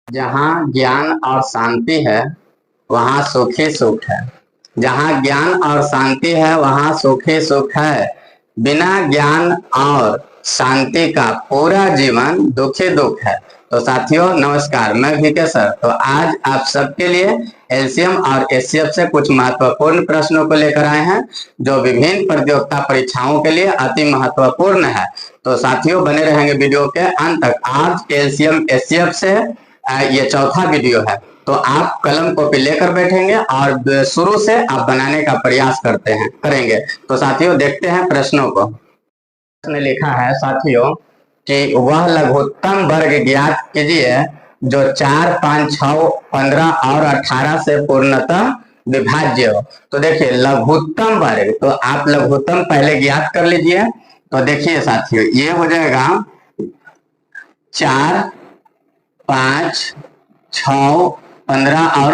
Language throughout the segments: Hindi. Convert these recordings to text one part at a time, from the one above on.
जहाँ ज्ञान और शांति है वहाँ सुख ही सुख है। जहाँ ज्ञान और शांति है वहाँ सुख ही सुख है। बिना ज्ञान और शांति का पूरा जीवन दुख ही दुख है। तो साथियों नमस्कार, मैं वीके सर। तो आज आप सबके लिए एलसीएम और एचसीएफ से कुछ महत्वपूर्ण प्रश्नों को लेकर आए हैं जो विभिन्न प्रतियोगिता परीक्षाओं के लिए अति महत्वपूर्ण है। तो साथियों बने रहेंगे वीडियो के अंत तक। आज एलसीएम एचसीएफ से ये चौथा वीडियो है, तो आप कलम कॉपी लेकर बैठेंगे और शुरू से आप बनाने का प्रयास करेंगे। तो साथियों देखते हैं प्रश्नों को। प्रश्न लिखा है साथियों कि वह लघुत्तम वर्ग ज्ञात कीजिए जो 4, 5, 6, 15 और 18 से पूर्णतः विभाज्य हो। तो देखिए लघुत्तम वर्ग, तो आप लघुत्तम पहले ज्ञात कर लीजिए। तो देखिए साथियों ये हो जाएगा 4, 5, 6, 15 और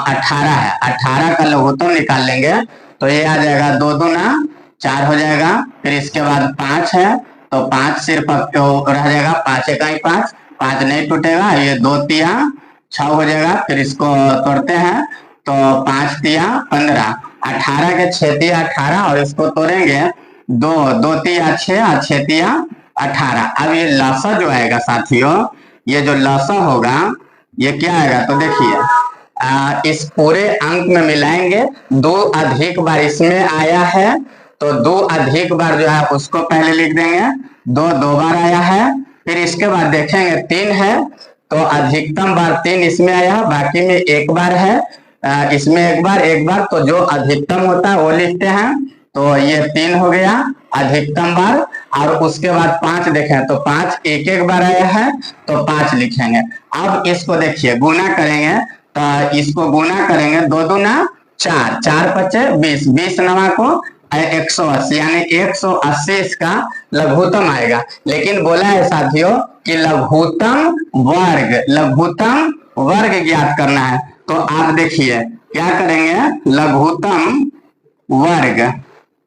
18 है। 18 का लघुत्तम निकाल लेंगे तो ये आ जाएगा 2 दूना 4 हो जाएगा। फिर इसके बाद 5 है तो 5 सिर्फ रह जाएगा, 5 इकाई 5, 5 नहीं टूटेगा। ये 2 तिया 6 हो जाएगा। फिर इसको तोड़ते हैं तो 5 तिया 15, 18 के 6 तिया 18 और इसको तोड़ेंगे 2 तिया 6 और 6 तिया 18। अब ये लसा जो आएगा साथियों, ये जो लसा होगा ये क्या आएगा, तो देखिए इस पूरे अंक में मिलाएंगे। 2 अधिक बार इसमें आया है तो 2 अधिक बार जो है उसको पहले लिख देंगे। 2 बार आया है। फिर इसके बाद देखेंगे 3 है तो अधिकतम बार 3 इसमें आया, बाकी में 1 बार है, इसमें 1 बार, तो जो अधिकतम होता है वो लिखते हैं। तो ये 3 हो गया अधिकतम बार। और उसके बाद 5 देखें तो 5 एक बार आया है तो 5 लिखेंगे। अब इसको देखिए गुना करेंगे तो इसको गुना करेंगे 2 दूना 4, 4 पचे 20, 20 नवा को 180, यानी 180 इसका लघुत्तम आएगा। लेकिन बोला है साथियों कि लघुत्तम वर्ग ज्ञात करना है। तो आप देखिए क्या करेंगे, लघुत्तम वर्ग,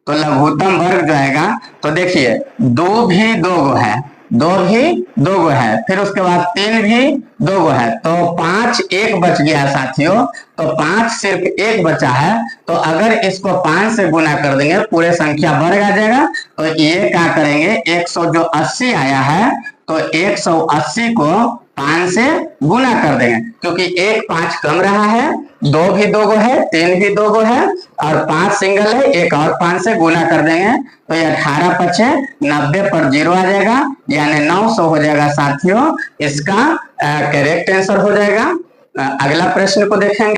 तो लघुत्तम वर्ग जो आएगा तो देखिए 2 भी 2 है, 2 भी 2 है, फिर उसके बाद 3 भी 2 है, तो 5 1 बच गया साथियों। तो 5 सिर्फ 1 बचा है। तो अगर इसको 5 से गुना कर देंगे पूरे संख्या वर्ग आ जाएगा। तो ये क्या करेंगे, 180 आया है तो 180 को 5 से गुना कर देंगे, क्योंकि 1 5 कम रहा है, 2 भी 2 है, 3 भी 2 है और 5 सिंगल है, 1 और 5 से गुना कर देंगे तो ये 18 पचे 90 पर 0 आ जाएगा, यानी 900 हो जाएगा साथियों। इसका करेक्ट आंसर हो जाएगा। अगला प्रश्न को देखेंगे।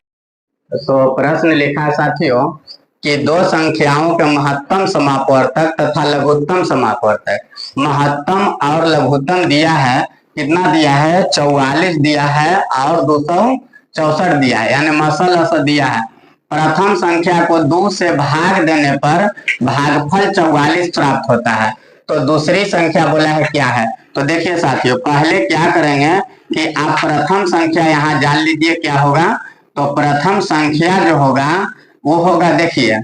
तो प्रश्न लिखा है साथियों कि 2 संख्याओं के महत्तम समापवर्तक तथा लघुत्तम समापवर्तक, महत्तम और लघुत्तम दिया है, कितना दिया है, 44 दिया है और 264 दिया है, यानी मसल दिया है। प्रथम संख्या को 2 से भाग देने पर भागफल 44 प्राप्त होता है। तो दूसरी संख्या बोला है क्या है। तो देखिए साथियों पहले क्या करेंगे कि आप प्रथम संख्या यहाँ जान लीजिए क्या होगा। तो प्रथम संख्या जो होगा वो होगा, देखिए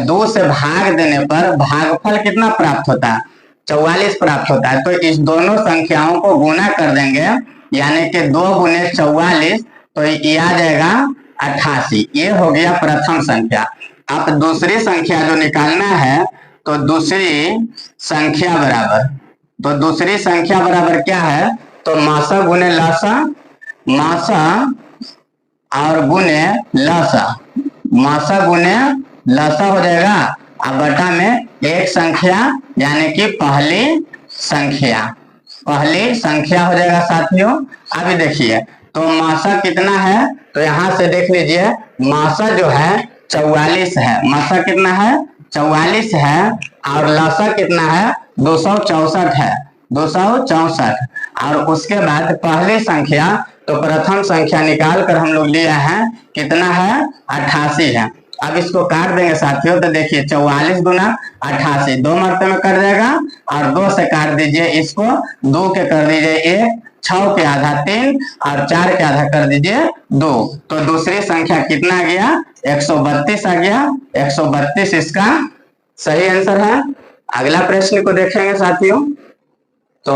2 से भाग देने पर भागफल कितना प्राप्त होता है, 44 प्राप्त होता है। तो इस दोनों संख्याओं को गुना कर देंगे, यानी कि 2 गुने 44, तो ये आ जाएगा 88। ये हो गया प्रथम संख्या। अब दूसरी संख्या जो निकालना है, तो दूसरी संख्या बराबर, तो दूसरी संख्या बराबर क्या है, तो मासा गुने लासा, मासा और गुने लासा, मासा गुने लासा हो जाएगा। अब बटा में एक संख्या, यानी कि पहली संख्या हो जाएगा साथियों। अभी देखिए तो मासा कितना है, तो यहां से देख लीजिए मासा जो है 44 है, मासा कितना है 44 है, और लासा कितना है 264 है, 264। और उसके बाद पहली संख्या, तो प्रथम संख्या निकाल कर हम लोग लिया है, कितना है 88 है। अब इसको काट देंगे साथियों, तो देखिए 44 गुना 88, 2 मरते में कट जाएगा, और 2 से काट दीजिए इसको, 2 के कर दीजिए 1, 6 के आधा 3 और 4 के आधा कर दीजिए 2। तो दूसरी संख्या कितना आ गया, 132 आ गया, 132 इसका सही आंसर है। अगला प्रश्न को देखेंगे साथियों। तो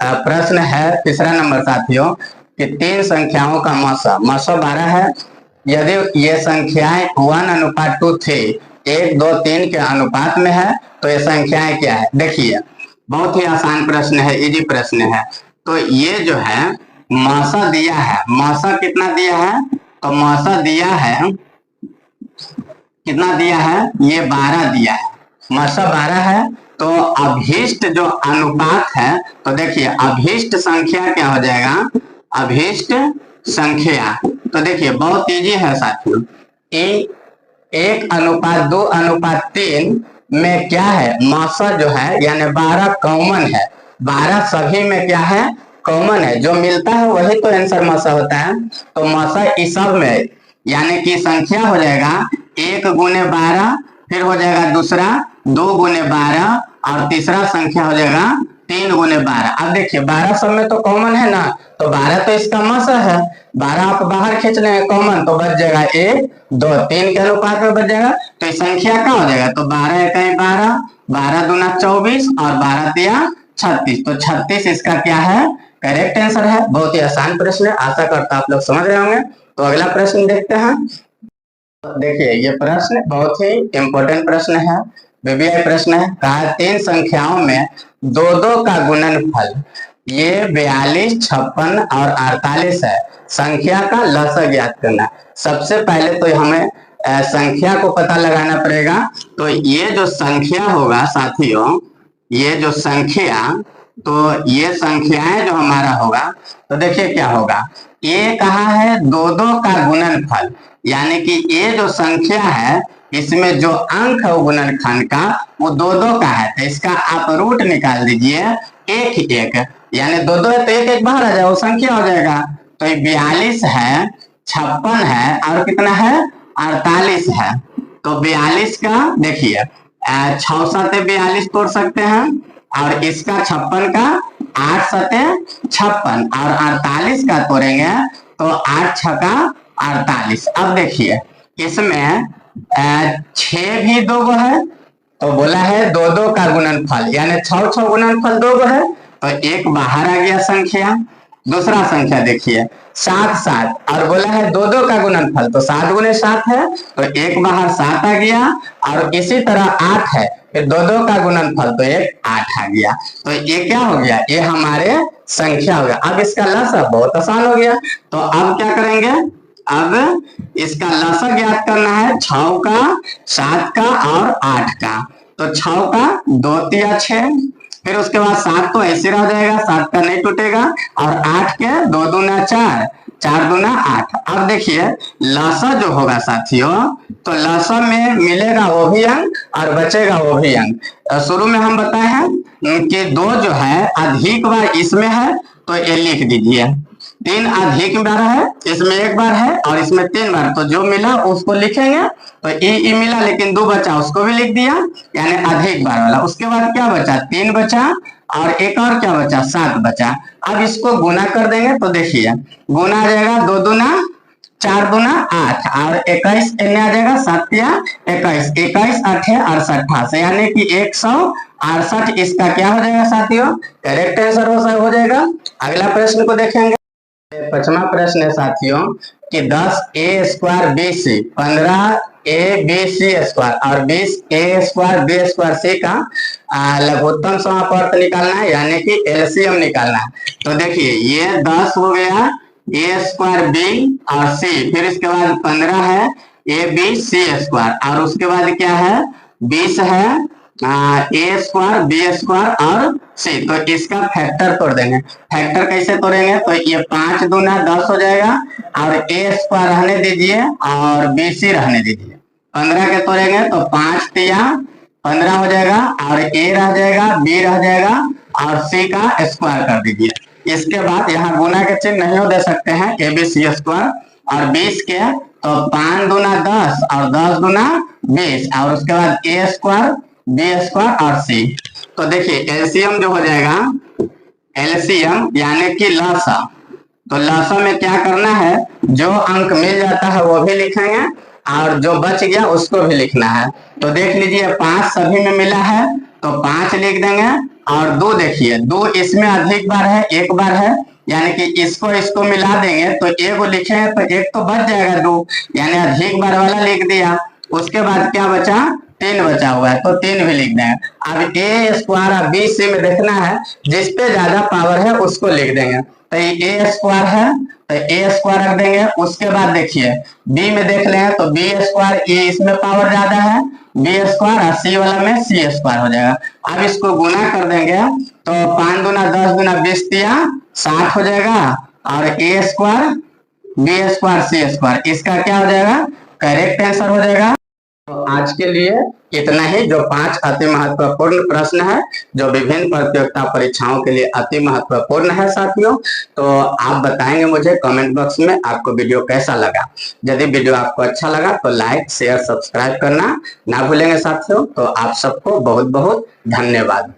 प्रश्न है तीसरा नंबर साथियों कि तीन संख्याओं का मौसा 12 है। यदि ये संख्याएं 1:2 थे, 1 2 3 के अनुपात में है, तो ये संख्याएं क्या है? देखिए बहुत ही आसान प्रश्न है, इजी प्रश्न है। तो ये जो है मौसा दिया है, मौसा कितना दिया है? तो मौसा दिया है, कितना दिया है? ये 12 दिया है, मौसा 12 है। तो अभीष्ट जो अनुपात है, तो देखिए अभीष्ट संख्या क्या हो जाएगा? अभीष्ट संख्या, तो देखिए बहुत इजी है साथियों, 1:2:3 में क्या है? मौसा जो है यानी 12 कॉमन है, 12 सभी में क्या है? कॉमन है, जो मिलता है वही तो आंसर मौसा होता है। तो मौसा इस सब में, यानी कि संख्या हो जाएगा 1 गुने 12, फिर हो जाएगा दूसरा 2 गुने 12, और तीसरा संख्या हो जाएगा 3 गुने 12। अब देखिए 12 सब में तो कॉमन है ना, तो 12 तो इसका मौसा है, 12 आप बाहर खींच लेंगे कॉमन, तो बच जाएगा 1 2 3 के अनुपात में बच जाएगा। तो ये संख्या क्या हो जाएगा? तो 12 1 12, 12 दूना 24 और 12 तिया 36। तो 36 इसका क्या है? करेक्ट आंसर है। बहुत ही आसान प्रश्न है, आशा करता आप लोग समझ रहे होंगे। तो अगला प्रश्न देखते हैं। देखिए ये प्रश्न बहुत ही इंपॉर्टेंट प्रश्न है, बीबीआई प्रश्न है। कहा 3 संख्याओं में 2 2 का गुणनफल ये 42 56 और 48 है, संख्या का लसागु ज्ञात करना। सबसे पहले तो हमें संख्या को पता लगाना पड़ेगा। तो ये जो संख्या होगा साथियों, ये जो संख्या, तो ये संख्याएं जो हमारा होगा, तो देखिए क्या होगा, ये कहा है 2 2 का गुणनफल, यानी कि ये जो संख्या है इसमें जो अंक है गुणनखंड का वो 2 2 का है, तो इसका आप रूट निकाल दीजिए 1 1, यानी 2 2 है तो 1 1 बाहर आ जाए, वो संख्या हो जाएगा। तो ये 42 है, 56 है और कितना है? 48 है। तो 42 का देखिए 6 7 42 तोड़ सकते हैं, और इसका 56 का 8 7 56, और 48 का तोड़ेंगे तो 8 6 का 48। अब देखिए इसमें 6 भी 2 गो है, तो बोला है 2 2 का गुणनफल, यानी 6 6 गुणनफल 2 गो है, तो 1 बाहर आ गया संख्या। दूसरा संख्या देखिए 7 7, और बोला है 2 2 का गुणनफल, तो 7 गुने 7 है, तो 1 बाहर 7 आ गया, और इसी तरह 8 है, फिर 2 2 का गुणनफल, तो 1 8 आ गया। तो ये क्या हो गया? ये हमारे संख्या हो गया। अब इसका लसागु बहुत आसान हो गया। तो अब क्या करेंगे? अब इसका लसागु ज्ञात करना है 6 का 7 का और 8 का। तो 6 का 2 तिया 6, फिर उसके बाद 7 तो ऐसे रह जाएगा, 7 का नहीं टूटेगा, और 8 के 2 दूना 4, 4 दूना 8। अब देखिए लसागु जो होगा साथियों, तो लसागु में मिलेगा वो भी अंक और बचेगा वो भी अंक। शुरू में हम बताए हैं कि 2 जो है अधिक बार इसमें है, तो ये लिख दीजिए। 3 अधिक बार है, इसमें 1 बार है और इसमें 3 बार, तो जो मिला उसको लिखेंगे। तो ई मिला लेकिन 2 बचा, उसको भी लिख दिया, यानी अधिक बार वाला। उसके बाद क्या बचा? 3 बचा, और एक और क्या बचा? 7 बचा। अब इसको गुना कर देंगे, तो देखिए गुना आ जाएगा 2 दूना 4 दूना 8, और 21 इन्हें आ जाएगा 7 या 21, 21 8 68, यानी कि 168 इसका क्या हो जाएगा साथियों? करेक्ट आंसर हो जाएगा। अगला प्रश्न को देखेंगे। 5वां प्रश्न है साथियों कि 10a² bc 15abc² और 20a² b² c का लघुत्तम समापवर्त निकालना है, यानी कि एलसीएम निकालना है। तो देखिए ये 10 हो गया a² b और c, फिर इसके बाद 15 है abc², और उसके बाद क्या है? 20 है a² b² और c। तो इसका फैक्टर तोड़ देंगे। फैक्टर कैसे तोड़ेंगे? तो ये 5 दूना 10 हो जाएगा, और a² रहने दीजिए और bc रहने दीजिए। 15 के तोड़ेंगे तो 5 तिया 15 हो जाएगा, और a रह जाएगा, b रह जाएगा, और c का स्क्वायर कर दीजिए। इसके बाद यहाँ गुना के चिन्ह नहीं दे सकते हैं, abc² और 20 के, तो 5 दूना 10 और 10 दूना 20, और उसके बाद a² b² और c। तो देखिए एलसीएम जो हो जाएगा, एलसीएम यानी कि लसागु, तो लसागु में क्या करना है? जो अंक मिल जाता है वो भी लिखेंगे, और जो बच गया उसको भी लिखना है। तो देख लीजिए 5 सभी में मिला है, तो 5 लिख देंगे, और 2 देखिए 2 इसमें अधिक बार है, 1 बार है, यानी कि इसको इसको मिला देंगे तो ए को लिखेंगे तो एक तो बच जाएगा 2, यानी अधिक बार वाला लिख दिया। उसके बाद क्या बचा, 3 बचा हुआ है तो 3 भी लिख देंगे। अब ए स्क्वायर अब बी सी में देखना है, जिस पे ज्यादा पावर है उसको लिख देंगे। तो ए स्क्वायर है तो ए स्क्वायर रख देंगे। उसके बाद देखिए बी में देख लेंगे तो बी स्क्वायर, ये इसमें पावर ज्यादा है, बी स्क्वायर और सी वाला में सी स्क्वायर हो जाएगा। अब इसको गुना कर देंगे तो 5 दूना 10 दूना 20 तिया 60 हो जाएगा, और ए स्क्वायर बी स्क्वायर सी स्क्वायर इसका क्या हो जाएगा, करेक्ट आंसर हो जाएगा। तो आज के लिए इतना ही, जो 5 अति महत्वपूर्ण प्रश्न है जो विभिन्न प्रतियोगिता परीक्षाओं के लिए अति महत्वपूर्ण है साथियों। तो आप बताएंगे मुझे कमेंट बॉक्स में आपको वीडियो कैसा लगा। यदि वीडियो आपको अच्छा लगा तो लाइक शेयर सब्सक्राइब करना ना भूलेंगे साथियों। तो आप सबको बहुत बहुत धन्यवाद।